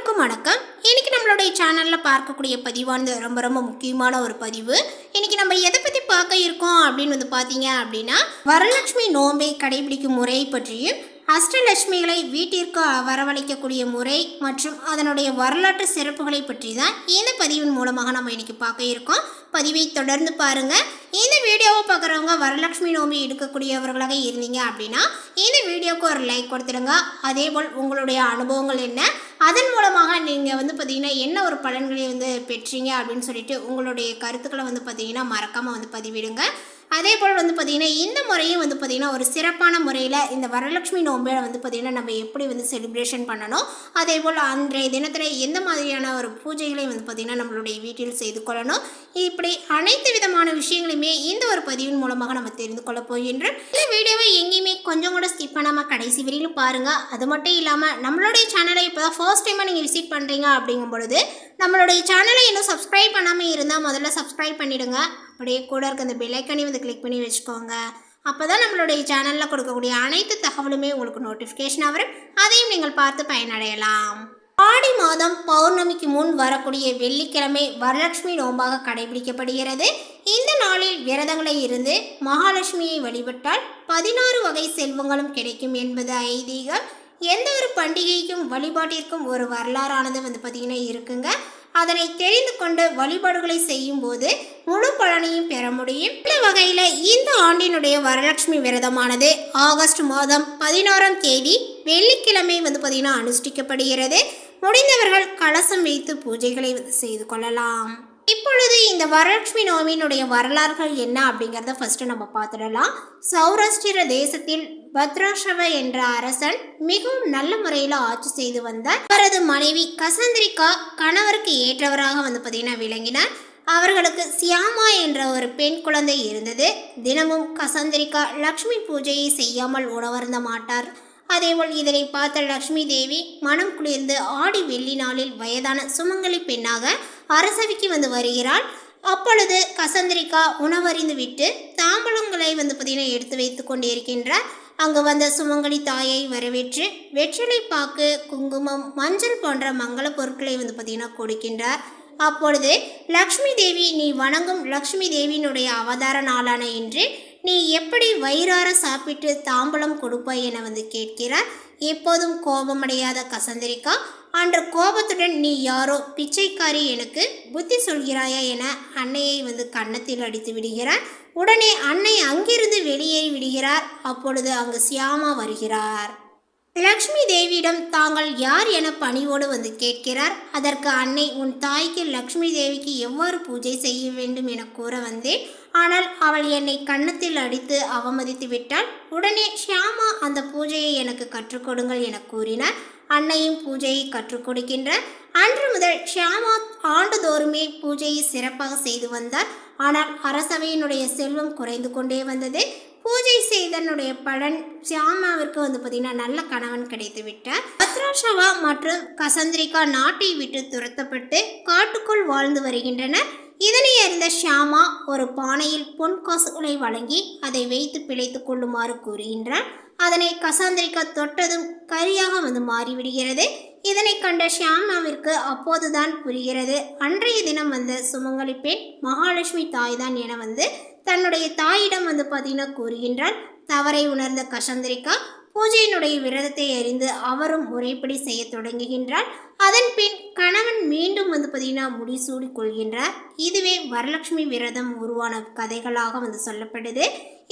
அனைவருக்கும் வணக்கம். இன்னைக்கு நம்மளுடைய சேனல்ல பார்க்கக்கூடிய பதிவானது ரொம்ப முக்கியமான ஒரு பதிவு. இன்னைக்கு நம்ம எதை பத்தி பார்க்க இருக்கோம் அப்படின்னு பார்த்தீங்க அப்படின்னா, வரலட்சுமி நோன்பை கடைபிடிக்கும் முறை பற்றியும், அஷ்டலட்சுமிகளை வீட்டிற்கு வரவழைக்கக்கூடிய முறை மற்றும் அதனுடைய வரலாற்று சிறப்புகளை பற்றி தான் இந்த பதிவின் மூலமாக நம்ம இன்னைக்கு பார்க்க இருக்கோம். பதிவை தொடர்ந்து பாருங்க. இந்த வீடியோவை பார்க்குறவங்க வரலட்சுமி நோம்பி எடுக்கக்கூடியவர்களாக இருந்தீங்க அப்படின்னா இந்த வீடியோவுக்கு ஒரு லைக் கொடுத்துடுங்க. அதேபோல் உங்களுடைய அனுபவங்கள் என்ன, அதன் மூலமாக நீங்கள் பார்த்தீங்கன்னா என்ன ஒரு பலன்களை பெற்றீங்க அப்படின்னு சொல்லிட்டு உங்களுடைய கருத்துக்களை பார்த்தீங்கன்னா மறக்காமல் பதிவிடுங்க. அதே போல் பார்த்தீங்கன்னா இந்த முறையும் பார்த்தீங்கன்னா ஒரு சிறப்பான முறையில் இந்த வரலட்சுமி நோம்பில் பார்த்தீங்கன்னா நம்ம எப்படி செலிப்ரேஷன் பண்ணணும், அதே போல் அன்றைய தினத்தில் எந்த மாதிரியான ஒரு பூஜைகளை பார்த்தீங்கன்னா நம்மளுடைய வீட்டில் செய்து கொள்ளணும், இப்படி அனைத்து விதமான விஷயங்களையுமே இந்த ஒரு பதிவின் மூலமாக நம்ம தெரிந்து கொள்ள போகின்றோம். இந்த வீடியோவை எங்கேயுமே கொஞ்சம் கூட ஸ்கிப் பண்ணாமல் கடைசி வரையிலும் பாருங்கள். அது மட்டும் இல்லாமல் நம்மளுடைய சேனலை இப்போ தான் ஃபர்ஸ்ட் டைமாக நீங்கள் விசிட் பண்ணுறீங்க அப்படிங்கும் பொழுது நம்மளுடைய சேனலை இன்னும் சப்ஸ்கிரைப் பண்ணாமல் இருந்தால் முதல்ல சப்ஸ்கிரைப் பண்ணிவிடுங்க. அப்படியே கூட இருக்க அந்த பெல் ஐக்கானையும் கிளிக் பண்ணி வச்சுக்கோங்க. அப்போ தான் நம்மளுடைய சேனலில் கொடுக்கக்கூடிய அனைத்து தகவலுமே உங்களுக்கு நோட்டிஃபிகேஷன் வரும். அதையும் நீங்கள் பார்த்து பயனடையலாம். ஆடி மாதம் பௌர்ணமிக்கு முன் வரக்கூடிய வெள்ளிக்கிழமை வரலட்சுமி நோம்பாக கடைபிடிக்கப்படுகிறது. இந்த நாளில் விரதங்களை இருந்து மகாலட்சுமியை வழிபட்டால் 16 வகை செல்வங்களும் கிடைக்கும் என்பது ஐதீகம். எந்த ஒரு பண்டிகைக்கும் வழிபாட்டிற்கும் ஒரு வரலாறானது பார்த்தீங்கன்னா இருக்குங்க. அதனை தெரிந்து கொண்டு வழிபாடுகளை செய்யும் போது முழு பலனையும் பெற முடியும். இந்த வகையில் இந்த ஆண்டினுடைய வரலட்சுமி விரதமானது ஆகஸ்ட் மாதம் 16ஆம் தேதி வெள்ளிக்கிழமை பார்த்தீங்கன்னா அனுஷ்டிக்கப்படுகிறது. முடிந்தவர்கள் கலசம் வைத்து பூஜைகளை செய்து கொள்ளலாம். இப்பொழுது இந்த வரலட்சுமி நோம்பினுடைய வரலாறுகள் என்ன அப்படிங்கிறத ஃபர்ஸ்ட் நம்ம பார்த்துடலாம். சௌராஷ்டிர தேசத்தில் பத்ராஷவ என்ற அரசன் மிகவும் நல்ல முறையில் ஆட்சி செய்து வந்தார். அவரது மனைவி கசந்திரிகா கணவருக்கு ஏற்றவராக பார்த்தீங்கன்னா விளங்கினார். அவர்களுக்கு சியாமா என்ற ஒரு பெண் குழந்தை இருந்தது. தினமும் கசந்திரிகா லக்ஷ்மி பூஜையை செய்யாமல் உணவருந்த மாட்டார். அதேபோல் இதனை பார்த்த லக்ஷ்மி தேவி மனம் குளிர்ந்து ஆடி வெள்ளி நாளில் வயதான சுமங்கலி பெண்ணாக அரசவைக்கு வருகிறாள். அப்பொழுது கசந்திரிகா உணவறிந்து விட்டு தாம்பலங்களை பார்த்தீங்கன்னா எடுத்து வைத்து கொண்டிருக்கின்றார். அங்கு வந்த சுமங்கலி தாயை வரவேற்று வெற்றிலை பாக்கு, குங்குமம், மஞ்சள் போன்ற மங்கள பொருட்களை பார்த்தீங்கன்னா கொடுக்கின்றார். அப்பொழுது லக்ஷ்மி தேவி, நீ வணங்கும் லக்ஷ்மி தேவியினுடைய அவதார நாளான இன்று நீ எப்படி வயிறார சாப்பிட்டு தாம்பலம் கொடுப்பாய் என கேட்கிறார். எப்போதும் கோபமடையாத கசந்திரிகா அன்று கோபத்துடன், நீ யாரோ பிச்சைக்காரி, எனக்கு புத்தி சொல்கிறாயா என அன்னையை கன்னத்தில் அடித்து விடுகிறார். உடனே அன்னை அங்கிருந்து வெளியேறி விடுகிறார். அப்பொழுது அங்கு சியாமா வருகிறார். லக்ஷ்மி தேவியிடம் தாங்கள் யார் என பணிவோடு கேட்கிறார். அதற்கு அன்னை, உன் தாய்க்கு லக்ஷ்மி தேவிக்கு எவ்வாறு பூஜை செய்ய வேண்டும் என கூற வந்தேன். ஆனால் அவள் என்னை கன்னத்தில் அடித்து அவமதித்து விட்டாள். உடனே ஷியாமா அந்த பூஜையை எனக்கு கற்றுக் கொடுங்கள் என கூறினார். அன்னையும் பூஜையை கற்றுக் கொடுக்கின்றார். அன்று முதல் ஷியாமா ஆண்டுதோறுமே பூஜையை சிறப்பாக செய்து வந்தார். ஆனால் அரசவையினுடைய செல்வம் குறைந்து கொண்டே வந்தது. பூஜை செய்தனுடைய பலன் ஷியாமாவிற்கு பார்த்தீங்கன்னா நல்ல கணவன் கிடைத்து விட்டார். பத்ராஷவா மற்றும் கசந்திரிகா நாட்டை விட்டு துரத்தப்பட்டு காட்டுக்குள் வாழ்ந்து வருகின்றனர். இதனை அறிந்த ஷியாமா ஒரு பானையில் பொன் காசுகளை வழங்கி அதை வைத்து பிழைத்து கொள்ளுமாறு கூறுகின்றார். அதனை கசந்திரிகா தொட்டதும் கரியாக மாறிவிடுகிறது. இதனை கண்ட ஷியாமாவிற்கு அப்போதுதான் புரிகிறது, அன்றைய தினம் சுமங்கலி பெண் மகாலட்சுமி தாய் தான் என தன்னுடைய தாயிடம் பார்த்தீங்கன்னா கூறுகின்றார். தவறை உணர்ந்த கசந்திரிகா பூஜையினுடைய விரதத்தை அறிந்து அவரும் முறைப்படி செய்ய தொடங்குகின்றார். அதன் பின் கணவன் மீண்டும் பார்த்தீங்கன்னா முடிசூடி கொள்கின்றார். இதுவே வரலட்சுமி விரதம் உருவான கதைகளாக சொல்லப்படுது.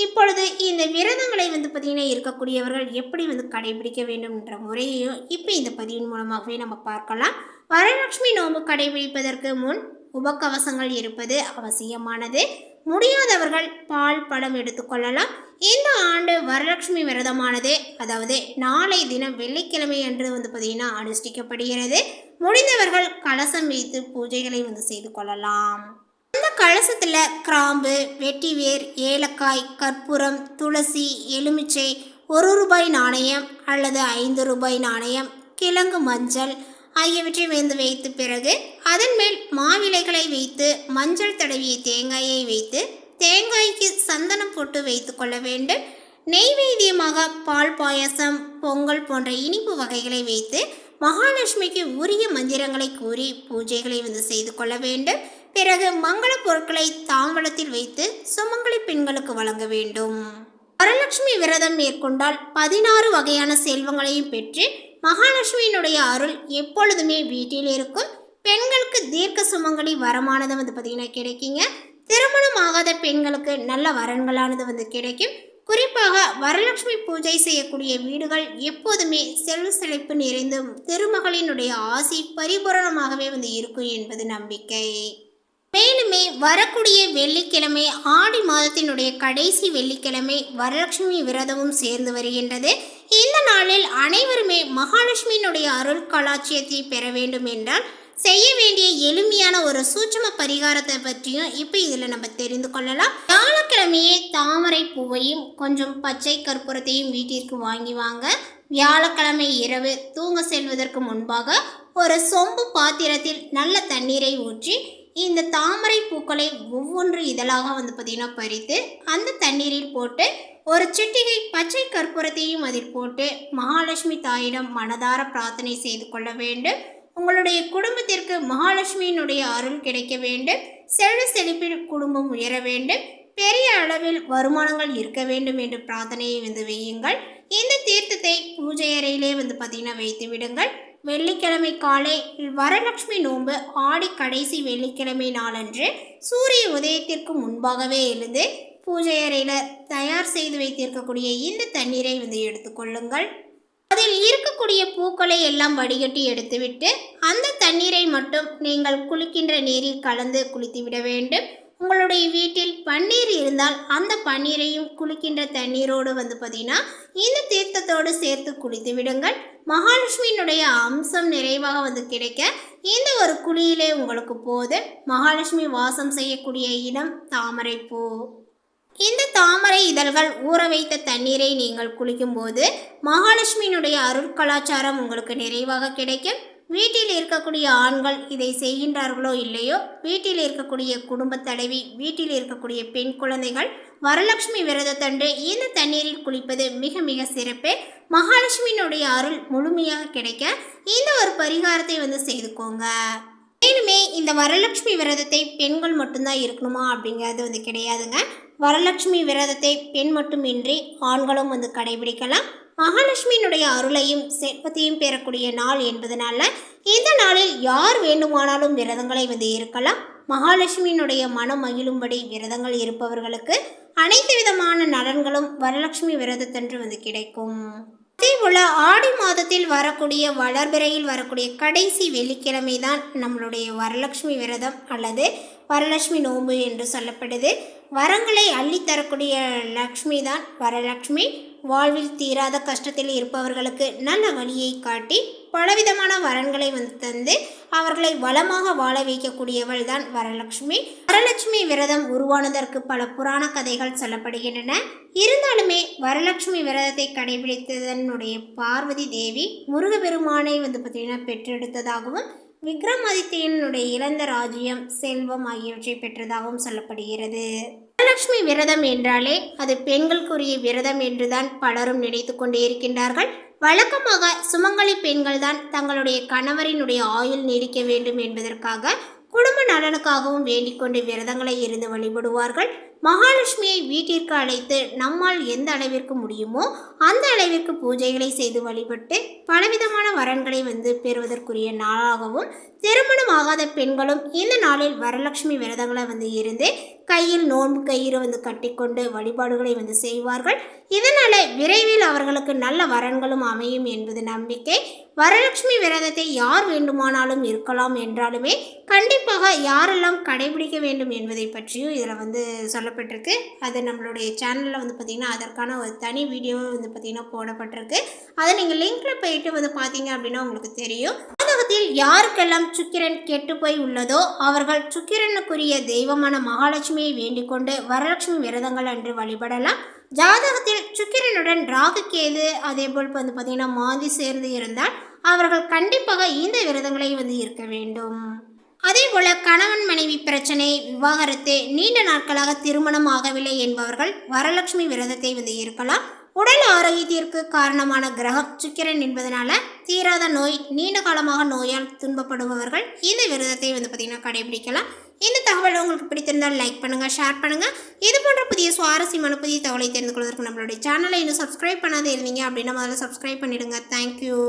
இப்பொழுது இந்த விரதங்களை பார்த்தீங்கன்னா இருக்கக்கூடியவர்கள் எப்படி கடைபிடிக்க வேண்டும் என்ற முறையையும் இப்போ இந்த பதிவின் மூலமாகவே நம்ம பார்க்கலாம். வரலட்சுமி நோன்பு கடைபிடிப்பதற்கு முன் உபகவசங்கள் இருப்பது அவசியமானது. முடியாதவர்கள் பால் பழம் எடுத்துக்கொள்ளலாம். இந்த ஆண்டு வரலட்சுமி விரதமானது, அதாவது நாளை தினம் வெள்ளிக்கிழமை அன்று பார்த்தீங்கன்னா அனுஷ்டிக்கப்படுகிறது. முடிந்தவர்கள் கலசம் வைத்து பூஜைகளை செய்து கொள்ளலாம். அந்த கலசத்தில் கிராம்பு, வெட்டிவேர், ஏலக்காய், கற்பூரம், துளசி, எலுமிச்சை, 1 ரூபாய் நாணயம் அல்லது 5 ரூபாய் நாணயம், கிழங்கு மஞ்சள் ஆகியவற்றை வைத்து பிறகு அதன் மேல் மாவிலைகளை வைத்து மஞ்சள் தடவிய தேங்காயை வைத்து தேங்காய்க்கு சந்தனம் போட்டு வைத்து கொள்ள வேண்டும். நெய்வேத்தியமாக பால் பாயசம், பொங்கல் போன்ற இனிப்பு வகைகளை வைத்து மகாலட்சுமிக்கு உரிய மந்திரங்களை கூறி பூஜைகளை வந்து செய்து கொள்ள வேண்டும். பிறகு மங்கள பொருட்களை தாம்பலத்தில் வைத்து சுமங்கலி பெண்களுக்கு வழங்க வேண்டும். வரலட்சுமி விரதம் மேற்கொண்டால் 16 வகையான செல்வங்களையும் பெற்று மகாலட்சுமியினுடைய அருள் எப்பொழுதுமே வீட்டில் இருக்கும். பெண்களுக்கு தீர்க்க சுமங்கலி வரமானது வந்து பார்த்திங்கன்னா கிடைக்குங்க. திருமணம் ஆகாத பெண்களுக்கு நல்ல வரன்களானது வந்து கிடைக்கும். குறிப்பாக வரலட்சுமி பூஜை செய்யக்கூடிய வீடுகள் எப்போதுமே செல்வ செழிப்பு நிறைந்தும் திருமகளினுடைய ஆசி பரிபூரணமாகவே வந்து இருக்கும் என்பது நம்பிக்கை. மேலுமே வரக்கூடிய வெள்ளிக்கிழமை ஆடி மாதத்தினுடைய கடைசி வெள்ளிக்கிழமை வரலட்சுமி விரதமும் சேர்ந்து வருகின்றது. இந்த நாளில் அனைவருமே மகாலட்சுமியினுடைய அருள் கலாட்சியத்தை பெற வேண்டும் என்றால் செய்ய வேண்டிய எளிமையான ஒரு சூட்சும பரிகாரத்தை பற்றியும் இப்போ இதில் நம்ம தெரிந்து கொள்ளலாம். வியாழக்கிழமையே தாமரை பூவையும் கொஞ்சம் பச்சை கற்பூரத்தையும் வீட்டிற்கு வாங்கி வாங்க. வியாழக்கிழமை இரவு தூங்க செல்வதற்கு முன்பாக ஒரு சொம்பு பாத்திரத்தில் நல்ல தண்ணீரை ஊற்றி இந்த தாமரை பூக்களை ஒவ்வொன்று இதழாக வந்து பார்த்திங்கன்னா பறித்து அந்த தண்ணீரில் போட்டு ஒரு சிட்டிகை பச்சை கற்பூரத்தையும் அதில் போட்டு மகாலட்சுமி தாயிடம் மனதார பிரார்த்தனை செய்து கொள்ள வேண்டும். உங்களுடைய குடும்பத்திற்கு மகாலட்சுமியினுடைய அருள் கிடைக்க வேண்டும். செல்வ செழிப்பில் குடும்பம் உயர வேண்டும். பெரிய அளவில் வருமானங்கள் இருக்க வேண்டும் என்று பிரார்த்தனையை வந்து வையுங்கள். இந்த தீர்த்தத்தை பூஜை அறையிலே வந்து பார்த்திங்கன்னா வைத்து விடுங்கள். வெள்ளிக்கிழமை காலை வரலட்சுமி நோன்பு ஆடி கடைசி வெள்ளிக்கிழமை நாளன்று சூரிய உதயத்திற்கு முன்பாகவே எழுந்து பூஜை அறையில் தயார் செய்து வைத்திருக்கக்கூடிய இந்த தண்ணீரை வந்து எடுத்துக்கொள்ளுங்கள். அதில் இருக்கக்கூடிய பூக்களை எல்லாம் வடிகட்டி எடுத்துவிட்டு அந்த தண்ணீரை மட்டும் நீங்கள் குளிக்கின்ற நீரில் கலந்து குளித்து விட வேண்டும். உங்களுடைய வீட்டில் பன்னீர் இருந்தால் அந்த பன்னீரையும் குளிக்கின்ற தண்ணீரோடு வந்து பார்த்தீங்கன்னா இந்த தீர்த்தத்தோடு சேர்த்து குளித்து விடுங்கள். மகாலட்சுமியினுடைய அம்சம் நிறைவாக வந்து கிடைக்க இந்த ஒரு குளியிலே உங்களுக்கு போது. மகாலட்சுமி வாசம் செய்யக்கூடிய இடம் தாமரை பூ. இந்த தாமரை இதழ்கள் ஊற வைத்த தண்ணீரை நீங்கள் குளிக்கும்போது மகாலட்சுமியினுடைய அருள் கலாச்சாரம் உங்களுக்கு நிறைவாக கிடைக்கும். வீட்டில் இருக்கக்கூடிய ஆண்கள் இதை செய்கின்றார்களோ இல்லையோ, வீட்டில் இருக்கக்கூடிய குடும்ப தலைவி, வீட்டில் இருக்கக்கூடிய பெண் குழந்தைகள் வரலட்சுமி விரதத்தன்று இந்த தண்ணீரில் குளிப்பது மிக மிக சிறப்பு. மகாலட்சுமியினுடைய அருள் முழுமையாக கிடைக்க இந்த ஒரு பரிகாரத்தை வந்து செய்துக்கோங்க. மேலுமே இந்த வரலட்சுமி விரதத்தை பெண்கள் மட்டும்தான் இருக்கணுமா அப்படிங்கிறது வந்து கிடையாதுங்க. வரலட்சுமி விரதத்தை பெண் மட்டுமின்றி ஆண்களும் வந்து கடைபிடிக்கலாம். மகாலட்சுமியினுடைய அருளையும் செல்வத்தையும் பெறக்கூடிய நாள் என்பதனால இந்த நாளில் யார் வேண்டுமானாலும் விரதங்களை வந்து இருக்கலாம். மகாலட்சுமியினுடைய மனம் மகிழும்படி விரதங்கள் இருப்பவர்களுக்கு அனைத்து விதமான நலன்களும் வரலட்சுமி விரதத்தன்று வந்து கிடைக்கும். அதேபோல் ஆடி மாதத்தில் வரக்கூடிய வளர்பிறையில் வரக்கூடிய கடைசி வெள்ளிக்கிழமை தான் நம்மளுடைய வரலட்சுமி விரதம் அல்லது வரலட்சுமி நோன்பு என்று சொல்லப்படுது. வரங்களை அள்ளித்தரக்கூடிய லக்ஷ்மி தான் வரலட்சுமி. வாழ்வில் தீராத கஷ்டத்தில் இருப்பவர்களுக்கு நல்ல வழியை காட்டி பலவிதமான வரன்களை வந்து தந்து அவர்களை வளமாக வாழ வைக்கக்கூடியவள் தான் வரலட்சுமி. வரலட்சுமி விரதம் உருவானதற்கு பல புராண கதைகள் சொல்லப்படுகின்றன. இருந்தாலுமே வரலட்சுமி விரதத்தை கடைபிடித்ததனுடைய பார்வதி தேவி முருகப்பெருமானை வந்து பார்த்தீங்கன்னா பெற்றெடுத்ததாகவும் விக்ரமாதித்யனுடைய இழந்த ராஜ்யம் செல்வம் ஆகியவற்றை பெற்றதாகவும் சொல்லப்படுகிறது. வரலட்சுமி விரதம் என்றாலே அது பெண்களுக்குரிய விரதம் என்றுதான் பலரும் நினைத்து கொண்டே இருக்கின்றார்கள். வழக்கமாக சுமங்கலி பெண்கள் தான் தங்களுடைய கணவரினுடைய ஆயுள் நீடிக்க வேண்டும் என்பதற்காக குடும்ப நலனுக்காகவும் வேண்டிக் கொண்டு விரதங்களை இருந்து வழிபடுவார்கள். மகாலட்சுமியை வீட்டிற்கு அழைத்து நம்மால் எந்த அளவிற்கு முடியுமோ அந்த அளவிற்கு பூஜைகளை செய்து வழிபட்டு பலவிதமான வரன்களை வந்து பெறுவதற்குரிய நாளாகவும் திருமணம் ஆகாத பெண்களும் இந்த நாளில் வரலட்சுமி விரதங்களை வந்து இருந்து கையில் நோன்பு கயிறு வந்து கட்டிக்கொண்டு வழிபாடுகளை வந்து செய்வார்கள். இதனால விரைவில் அவர்களுக்கு நல்ல வரன்களும் அமையும் என்பது நம்பிக்கை. வரலட்சுமி விரதத்தை யார் வேண்டுமானாலும் இருக்கலாம் என்றாலுமே கண்டிப்பாக யாரெல்லாம் கடைபிடிக்க வேண்டும் என்பதை பற்றியும் இதில் வந்து சொல்லப்பட்டிருக்கு. அது நம்மளுடைய சேனலில் வந்து பார்த்திங்கன்னா அதற்கான ஒரு தனி வீடியோவை வந்து பார்த்திங்கன்னா போடப்பட்டிருக்கு. அதை நீங்கள் லிங்க்கில் போயிட்டு வந்து பார்த்தீங்க அப்படின்னா உங்களுக்கு தெரியும். ஜாதகத்தில் யாருக்கெல்லாம் சுக்கிரன் கெட்டு போய் உள்ளதோ அவர்கள் சுக்கிரனுக்குரிய தெய்வமான மகாலட்சுமியை வேண்டிக் கொண்டு வரலட்சுமி விரதங்கள் அன்று வழிபடலாம். ஜாதகத்தில் சுக்கிரனுடன் ராகு கேது அதே போல் வந்து பார்த்தீங்கன்னா மாந்தி சேர்ந்து இருந்தால் அவர்கள் கண்டிப்பாக இந்த விரதங்களை வந்து இருக்க வேண்டும். அதே போல கணவன் மனைவி பிரச்சனை, விவாகரத்து, நீண்ட நாட்களாக திருமணம் ஆகவில்லை என்பவர்கள் வரலட்சுமி விரதத்தை வந்து இருக்கலாம். உடல் ஆரோக்கியத்திற்கு காரணமான கிரகம் சுக்கிரன் என்பதனால தீராத நோய், நீண்ட காலமாக நோயால் துன்பப்படுபவர்கள் இந்த விரதத்தை பார்த்திங்கன்னா கடைபிடிக்கலாம். இந்த தகவல் உங்களுக்கு பிடித்திருந்தால் லைக் பண்ணுங்கள், ஷேர் பண்ணுங்கள். இது போன்ற புதிய சுவாரஸ்யமான புதிய தகவலை தெரிந்து கொள்வதற்கு நம்மளுடைய சேனலை இன்னும் சப்ஸ்கிரைப் பண்ணாத இருந்தீங்க அப்படின்னா முதல்ல சப்ஸ்கிரைப் பண்ணிவிடுங்க. தேங்க்யூ.